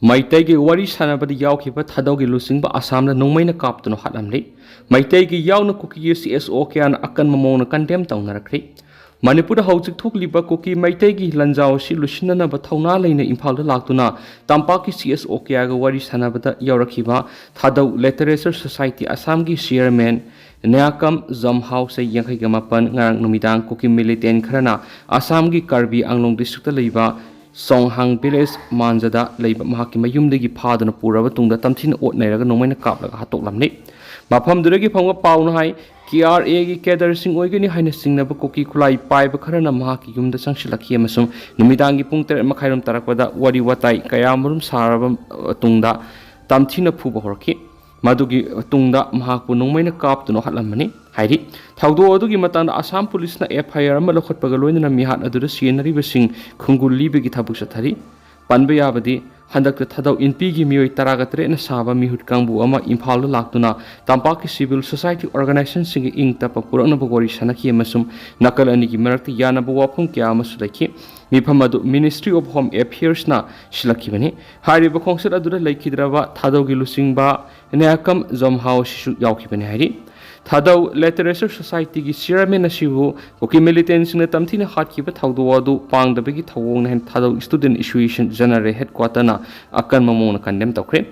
Meitei ki wari sanabadi yaukhiba thadaugi lusingba Assamda nongmaina kaptuno hatlamli. Meitei ki Yaona Kuki CSO kyan akan mamona condemn taunnarakri. Manipur haujik thukliba Kuki Meitei ki lanjao si lusinanaba thauna leina Imphal da laktuna Tampaki CSO kyaga wari sanabada yaurakhiba thadau literature society Assam ki chairman Nyakam Zamhau se yankhaiga mapan ngarang numidang Kuki militant kharana Assam ki Karbi Anglong district leiba Songhang village Manjada leiba mahaki mayumdagi phadana puraba tungda tamthina otnairaga nongmaina kaplaga hatoklamni mafamduragi phangwa pauna hai KRA gi cadre sing oigani haina singnaba Kuki khulai paiba kharana mahaki yumda sangsilakhi amasung numidangi pung 3 makhairam tarakpada wari watai kayamarum saraba tungda tamthina phuba horki madugi tungda mahakpu nongmaina kaptuno hatlamani hairi thaudo adugi matanda Assam police na FIR ama lokhotpaga loinana mihat aduda sienari basing khungul libegi thabuk sathari panbe yabadi handakta thadau inpi gi mioi taragatre na saba mihut kangbu ama Imphal laktuna Tampaki civil society organization sing ingta papurana bogori sanaki amasum nakal ani gi marakti yana bawapum kya amasudaki miphamadu Ministry of Home Affairs na shilakibani hari ba khongset aduda laikhidraba thadau gi lusingba Nyakam Zamhau shishu yaukibani hari Thadau literature society ki chairman asibu Kuki militant sing na tamthina hatkiba thaudo adu pangdabagi thawong na thadau student association general headquarter na akan mamona condemn tawkre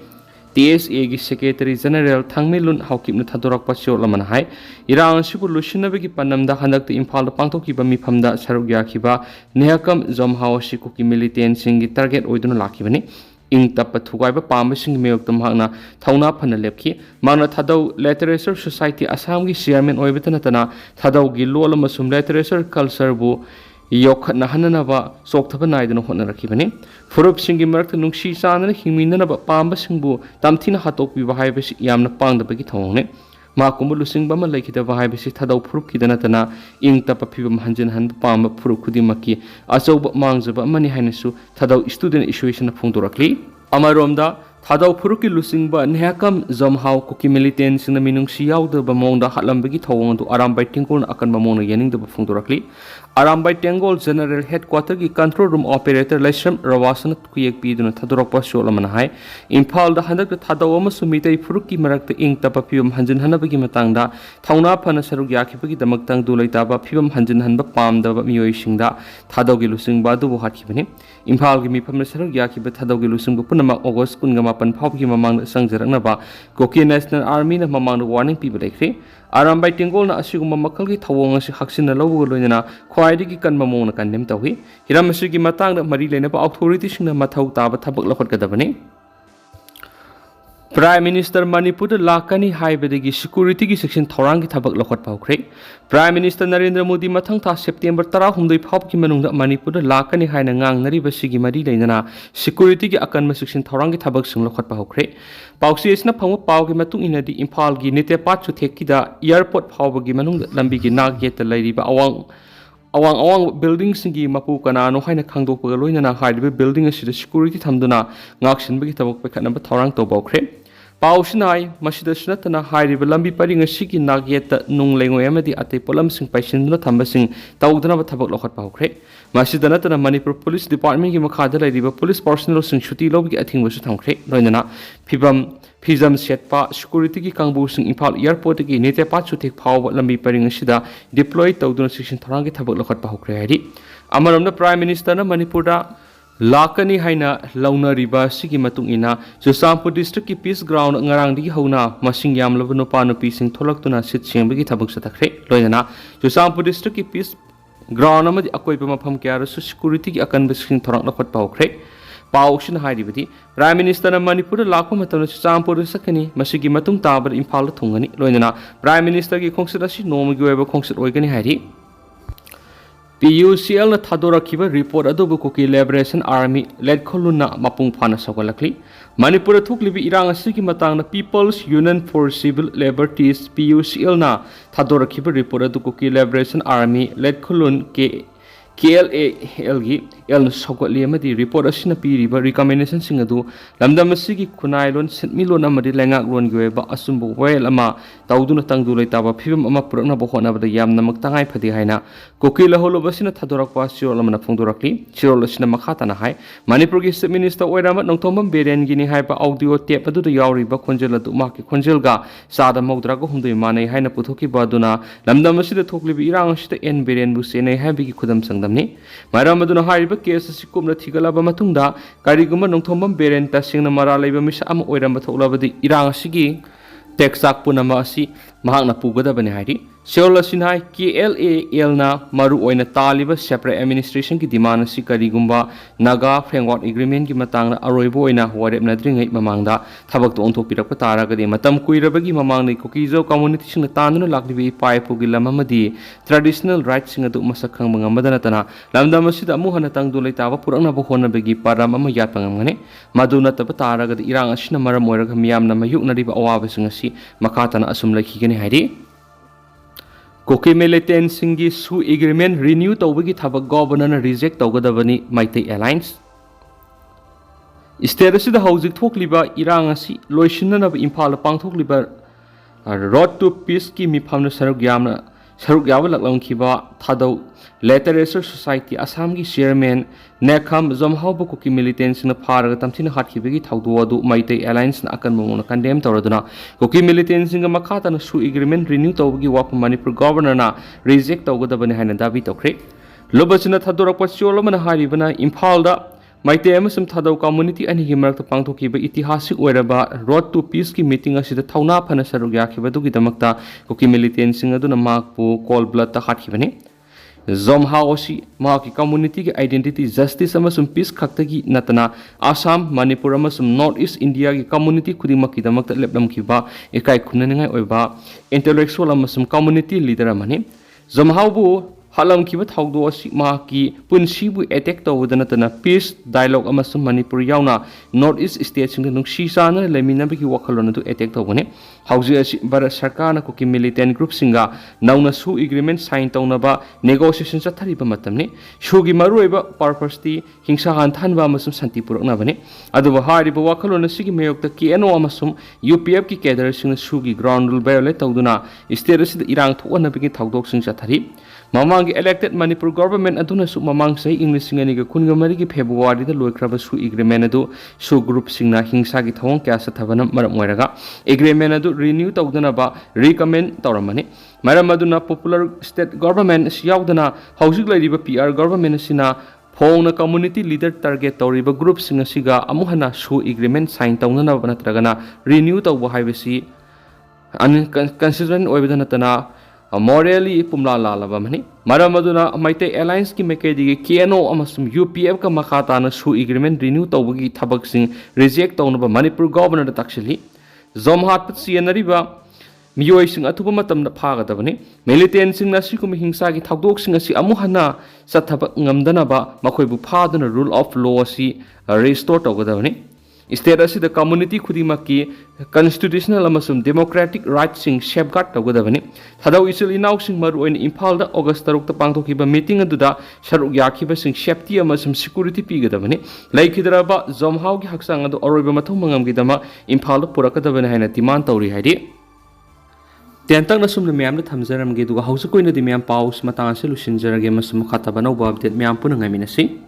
TSA ki secretary general Thangmelun haukipna thadorak pasyo lamana hai irang asibu lusinabagi panamda handakta Imphal da pangthokiba miphamda sarugya khiba Nyakam Zamhau asi Kuki militant sing ki target oiduna lakibani ing tapa thugaiba pambasing meyoktam hakna thauna phana lepki mana thadau literature society Assam gi chairman oibetana tana thadau gi lol amasum literature culture bu yokhatna hananaba sokthaba naidana hotna rakhibani furup singi marakta nungsi chanana hingminana pambasing bu tamthina hatokpi bahaibasi yamna pangdabagi thawongne makumbu lusingba ma laikhidaba haibasi thadau furup kidana tana ing tapa phibam hanjin han pamba furup khudimaki achauba mangjaba mani hainasu thadau student association phungdorakli amaromda thadau furuki lusingba Nyakam Zamhau Kuki militant sing na minungsi yaudaba mongda hatlambagi thawong du Arambai Tengol akan mamona yaningdaba phungdorakli Arambai Tengol general headquarter ki control room operator Laisram Rawasana kuyek piduna thadorakpa sholamana hai Imphal da handak thadau amasu Meitei furuki marakta ing tapa phibam hanjin hanabagi matangda thauna phana saruk yakhibagi damaktang du laitaba phibam hanjin hanba pamdaba miyoi singda thadau gi lusingba du hatkibani Imphal gi mifamna saruk yakhiba thadau gi lusingbu punama August 18 phawgi mamang sangjaraknaba Kuki National Army na mamang warning piba lekre Arambai Tengol na asiguma makalgi thawong asi haksina lawgo loinana khwaidigi kanma mona kandem tawhi hiram asigi matang da mari lena ba authorities na mathau taba thabak lakhot kadabani Prime Minister Manipur lakani haibadagi security gi section thorang gi thabak lakhot paukre Prime Minister Narendra Modi mathang tha September 12 phawb ki manungda Manipur lakani haina ngangnari basigi mari leinana security gi akan section thorang gi thabak sing lakhot paukre pausi isna phangwa paw gi matung inadi Imphal gi Nitepat chu thekki da airport phawbagi manungda lambi gi nag get lairiba awang building singi mapu kana no haina khangdokpaga loinana haidiba building asida security thamduna ngaksinbagi tabak pekhatnaba thorang tobawkre Pausinai masida sunatana hairiba lambi paring asigi nagyeta nunglengoi amadi atei polam sing paisinna thambasing tawdana thabak lokhat paukre masida natana Manipur Police Department gi makhada lairiba police personnel sing shuti lobgi athingbasu thamkre loinana phijam setpa security gi kangbu sing Imphal airport gi Nitepat chu thek phaw lambi paring asida deploy tawduna section thorang gi thabak lokhat paukre hari amaramna Prime Minister na Manipur da Lakani haina launa riba sigi matung ina Chusampur district ki peace ground ngarang digi hauna masing yam labano panupi sing tholaktuna sit sengbagi thabak satakre loinana Chusampur district ki peace ground amadi akoiba mafam kyara su security gi akan basing thorang lakhot paukre pausin hairibadi Prime Minister na Manipur lakpa matana Chusampur sakani masigi matung tabar Imphal thungani loinana Prime Minister gi khongsit asi nomagi oiba khongsit oigani hairi PUCL na thadora report adobu Kuki Liberation Army Letkhulun na mapung phana sagalakli Manipur thuklibi irang asigi matang na People's Union for Civil Liberties PUCL na thadora report adu Kuki Liberation Army Letkhulun ke KLAL gi el sokotli amadi report asina piriba recommendation sing adu lamdam asigi khunailon setmilon amadi lengak lon gi ba asumbu wel ama tawduna tangdu leitaba phibam ama purakna bo hona bada yamna maktangai phadi haina Kuki laholo basina thadorak pa sirol amana phongdorakli sirol asina makhata na hai Manipur gi Chief Minister oiramat nongthomam beren gi ni hai ba audio tape adu yauri ba khonjel adu ma ki khonjel ga sada mogdra go humdui manai haina puthoki baduna lamdam asida thokli bi irang asida en beren bu senai hai bi ki khudam sangdamni maram aduna hariba case asi kumna thigalaba matungda kariguma nongthomam beren ta singna mara leiba misa am oiram batholabadi irang asigi teksak punama asi mahakna pugadabani hairi Seoul asinai KLAL na maru oina taliba separate administration ki demand asi karigumba naga framework agreement ki matangna aroibo oina warep nadringai mamangda thabak to onthok pirak patara gadi matam kuirabagi mamangni Kukizo community sing tanuna laklibi pai pugi lamamadi traditional rights sing adu masakhang mangamadana tana lamdam asida amu hana tang dulai tawa purangna bo hona begi param ama yat pangamngane maduna tapatara gadi irang asina maram oiraga miyamna mayuk nariba awaba sing asi makatana asum lakhigani hairi Kuki militant singi su agreement renew tawbagi thabak governor reject tawgadabani Meitei alliance state asida hojik thokliba irang asi loisinna Imphal pangthokliba road to peace ki mifamna saruk yawa laklangkhiba thadau Literature Society Assam ki chairman Nekham Zomhauba Kuki militants na pharaga tamthina hatkibagi thawdu adu Meitei alliance na akan mongona condemn tawraduna Kuki militants nga makhata na su agreement renew tawbagi wapam Manipur governor na reject tawgadabani haina dabi tawkhre lobachina thadorakpa cholomana haribana Imphal da Meitei amasum thadau community ani gi marakta pangthokiba itihasik oiraba road to peace ki meeting asida thauna phana saruk yakhibadugi damakta Kuki militants nga aduna makpu call blood ta hatkibani Zomhaosi Maki community ki identity justice amasum peace khaktagi natana Assam Manipur amasum North East India ki community khudimaki damakta leplam khiba ekai khunnaningai oiba intellectual amasum community leader amani Zomhaubu halam khiba thawdo asi maki punsibu attack tawdana tana peace dialogue amasum Manipur yauna North East state sing nungsi sana lemina bi wakhalon adu attack tawbane hauji asi Bharat Sarkar na Kuki militant group singa nauna su agreement sign tawnaba negotiation chathariba matamne sugi maruiba purpose ti hingsa han thanba amasum santi purakna bane adu hariba wakhalon asigi mayokta KNO amasum UPF ki cadre sing sugi ground rule violate tawduna state asida irang thokna bi thawdok sing chathari Mamangi elected Manipur government aduna su mamang sai English singani ga kunga mari ki February da loikraba su agreement adu su group singna hingsa gi thawong kya sathabana maram moiraga agreement adu renew tawdana ba recommend tawramani maram aduna popular state government yaudana housing laiba PR government sina Phone community leader target tawriba group singa siga amuhana su agreement sign tawnana banatragana renew tawba haibasi considering oibadana tana morally pumla lalaba mani maramaduna Meitei alliance ki mekedi KNO amasum UPF ka makhata na su agreement renew tawbagi thabak sing reject tawnaba Manipur governor da takshili zomhat pat sianariba miyoi sing athuba matam na phagadabani militant sing na sikum hingsa gi thawdok sing asi amuhana sathaba ngamdana ba makhoibu phaduna rule of law asi restore tawgadabani state asida community khudimaki constitutional amasum democratic rights sing safeguard tawgadabani thadau isil inaw sing maru oin Imphal da August 3 ta pangthokiba meeting aduda saruk yakhiba sing safety amasum security pigadabani laikhidraba zomhau gi haksang adu oroiba mathum mangam gi dama Imphal purakadabani haina demand tawri haidi tentak na sumna miyam na thamjaram ge duga hausa koina di miyam paus matang se lusinjarage masum khataba no update miyam punangai minasi